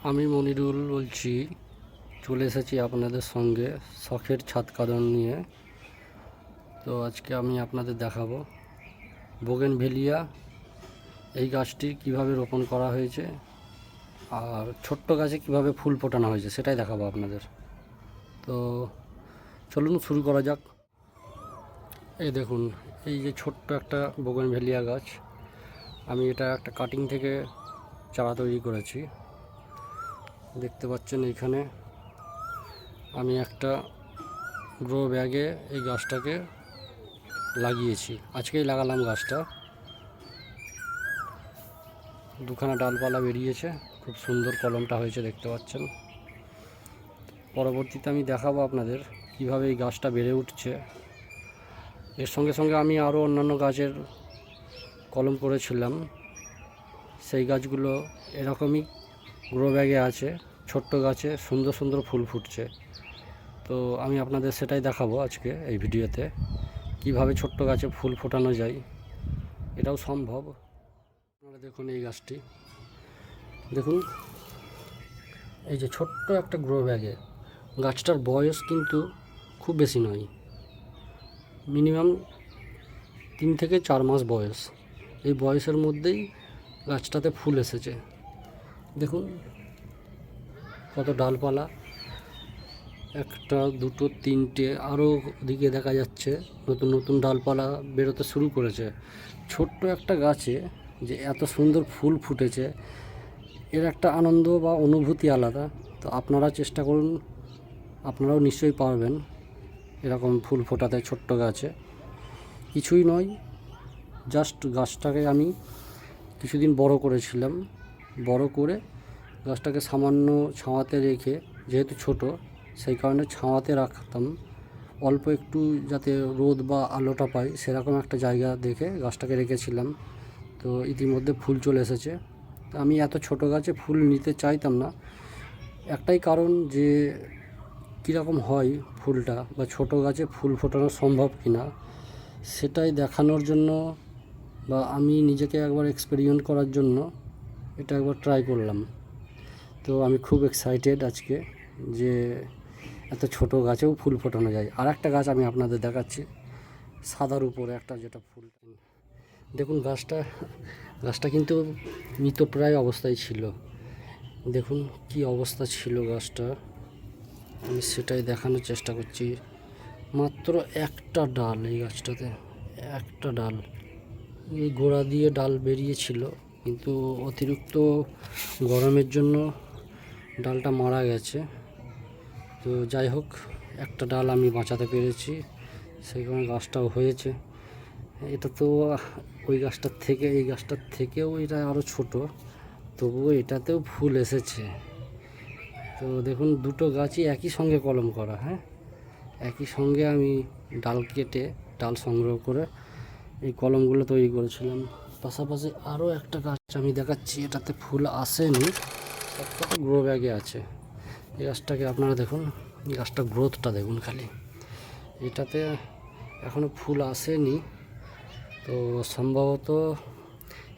আমি মনিরুল বলছি, চলে এসেছি আপনাদের সঙ্গে শখের ছাদ কাঁদন নিয়ে। তো আজকে আমি আপনাদের দেখাবো বোগেনভেলিয়া এই গাছটি কিভাবে রোপণ করা হয়েছে আর ছোট্ট গাছে কিভাবে ফুল ফোটানো হয়েছে সেটাই দেখাবো আপনাদের। তো চলুন শুরু করা যাক। এই দেখুন, এই যে ছোট্ট একটা বোগেনভেলিয়া গাছ, আমি এটা একটা কাটিং থেকে চারা তৈরি করেছি। দেখতে পাচ্ছেন এইখানে আমি একটা গ্রো ব্যাগে এই গাছটাকে লাগিয়েছি। আজকেই লাগালাম গাছটা, দুখানা ডালপালা বেরিয়েছে, খুব সুন্দর কলমটা হয়েছে দেখতে পাচ্ছেন। পরবর্তীতে আমি দেখাবো আপনাদের কিভাবে এই গাছটা বেড়ে উঠছে। এর সঙ্গে সঙ্গে আমি আরও অন্যান্য গাছের কলম করেছিলাম, সেই গাছগুলো এরকমই গ্রো ব্যাগে আছে, ছোট্ট গাছে সুন্দর সুন্দর ফুল ফুটছে। তো আমি আপনাদের সেটাই দেখাবো আজকে এই ভিডিওতে, কিভাবে ছোট্ট গাছে ফুল ফোটানো যায়, এটাও সম্ভব। আপনারা দেখুন এই গাছটি, দেখুন এই যে ছোট্ট একটা গ্রো ব্যাগে, গাছটার বয়স কিন্তু খুব বেশি নয়, মিনিমাম 3 থেকে 4 মাস বয়স। এই বয়সের মধ্যেই গাছটাতে ফুল এসেছে। দেখুন কত ডালপালা, একটা দুটো তিনটে, আরও দিকে দেখা যাচ্ছে নতুন নতুন ডালপালা বেরোতে শুরু করেছে। ছোট্ট একটা গাছে যে এত সুন্দর ফুল ফুটেছে, এর একটা আনন্দ বা অনুভূতি আলাদা। তো আপনারা চেষ্টা করুন, আপনারাও নিশ্চয়ই পারবেন এরকম ফুল ফোটাতে ছোট্ট গাছে। কিছুই নয়, জাস্ট গাছটাকে আমি কিছুদিন বড় করেছিলাম, বড় করে গাছটাকে সামান্য ছাওয়াতে রেখে, যেহেতু ছোট সেই কারণে ছাওয়াতে রাখতাম, অল্প একটু যাতে রোদ বা আলোটা পাই সেরকম একটা জায়গা দেখে গাছটাকে রেখেছিলাম। তো ইতিমধ্যে ফুল চলে এসেছে। আমি এত ছোট গাছে ফুল নিতে চাইতাম না, একটাই কারণ যে কীরকম হয় ফুলটা, বা ছোট গাছে ফুল ফোটানো সম্ভব কি না সেটাই দেখানোর জন্য, বা আমি নিজেকে একবার এক্সপেরিমেন্ট করার জন্য এটা একবার ট্রাই করলাম। তো আমি খুব এক্সাইটেড আজকে যে এত ছোট গাছেও ফুল ফোটানো যায়। আর একটা গাছ আমি আপনাদের দেখাচ্ছি, সাদার উপরে একটা যেটা ফুল। দেখুন গাছটা কিন্তু মৃতপ্রায় অবস্থায় ছিল। দেখুন কি অবস্থা ছিল গাছটা, আমি সেটাই দেখানোর চেষ্টা করছি। মাত্র একটা ডাল, এই গাছটাতে একটা ডাল, এই গোড়া দিয়ে ডাল বেরিয়েছিল, কিন্তু অতিরিক্ত গরমের জন্য ডালটা মারা গেছে। তো যাই হোক, একটা ডাল আমি বাঁচাতে পেরেছি, সেই কারণে গাছটাও হয়েছে। এটা তো ওই গাছটার থেকে, এই গাছটার থেকেও এটা আরও ছোট, তবুও এটাতেও ফুল এসেছে। তো দেখুন দুটো গাছই একই সঙ্গে কলম করা, হ্যাঁ, একই সঙ্গে আমি ডাল কেটে, ডাল সংগ্রহ করে এই কলমগুলো তৈরি করেছিলাম। পাশাপাশি আরও একটা গাছ আমি দেখাচ্ছি, এটাতে ফুল আসেনি, সবকটা গ্রো ব্যাগে আছে। এই গাছটাকে আপনারা দেখুন, গাছটার গ্রোথটা দেখুন খালি, এটাতে এখনও ফুল আসেনি। তো সম্ভবত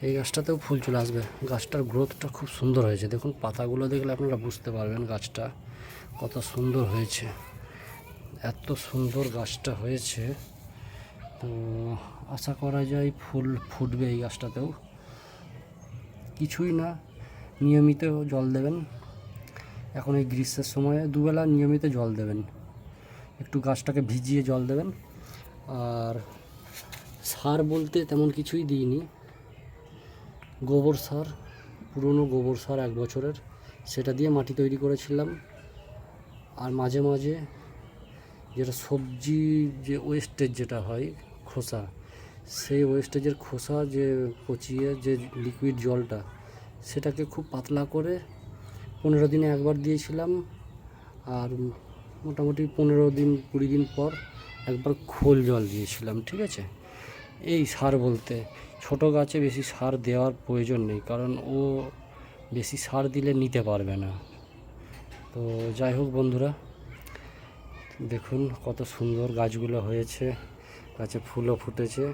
এই গাছটাতেও ফুল চলে আসবে। গাছটার গ্রোথটা খুব সুন্দর হয়েছে, দেখুন পাতাগুলো দেখলে আপনারা বুঝতে পারবেন গাছটা কত সুন্দর হয়েছে। এত সুন্দর গাছটা হয়েছে, তো আশা করা যায় ফুল ফুটবে এই গাছটাতেও। কিছুই না, নিয়মিত জল দেবেন। এখন এই গ্রীষ্মের সময়ে দুবেলা নিয়মিত জল দেবেন, একটু গাছটাকে ভিজিয়ে জল দেবেন। আর সার বলতে তেমন কিছুই দিইনি, গোবর সার, পুরনো গোবর সার 1 বছরের, সেটা দিয়ে মাটি তৈরি করেছিলাম। আর মাঝে মাঝে যেটা সবজি যে ওয়েস্টেজ যেটা হয় খোসা, সেই ওয়েস্টেজের খোসা যে পচিয়ে যে লিকুইড জলটা, সেটাকে খুব পাতলা করে 15 দিনে একবার দিয়েছিলাম। আর মোটামুটি 15 দিন 20 দিন পর একবার খোল জল দিয়েছিলাম, ঠিক আছে। এই সার বলতে ছোট গাছে বেশি সার দেওয়ার প্রয়োজন নেই, কারণ ও বেশি সার দিলে নিতে পারবে না। তো যাই হোক বন্ধুরা, দেখুন কত সুন্দর গাছগুলো হয়েছে, গাছে ফুলও ফুটেছে।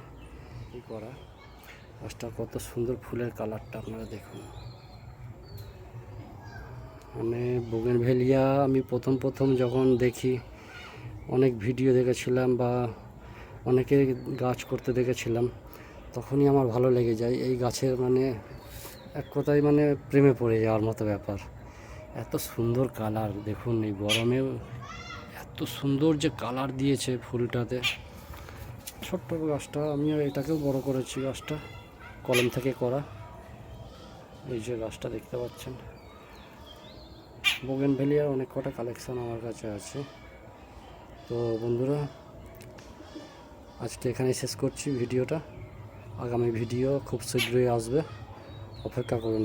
কি করা, গাছটা কত সুন্দর ফুলের কালারটা আপনারা দেখুন। মানে বোগেনভেলিয়া আমি প্রথম যখন দেখি, অনেক ভিডিও দেখেছিলাম বা অনেকে গাছ করতে দেখেছিলাম, তখনই আমার ভালো লেগে যায় এই গাছের। মানে এক কথায় মানে প্রেমে পড়ে যাওয়ার মতো ব্যাপার। এত সুন্দর কালার, দেখুন এই গরমেও এত সুন্দর যে কালার দিয়েছে ফুলটাতে। ছোট্ট গাছটা, আমিও এটাকেও বড় করেছি, গাছটা কলম থেকে করা। এই যে গাছটা দেখতে পাচ্ছেন, বোগেনভেলিয়ার অনেক কটা কালেকশন আমার কাছে আছে। তো বন্ধুরা, আজকে এখানে শেষ করছি ভিডিওটা। আগামী ভিডিও খুব শীঘ্রই আসবে, অপেক্ষা করুন।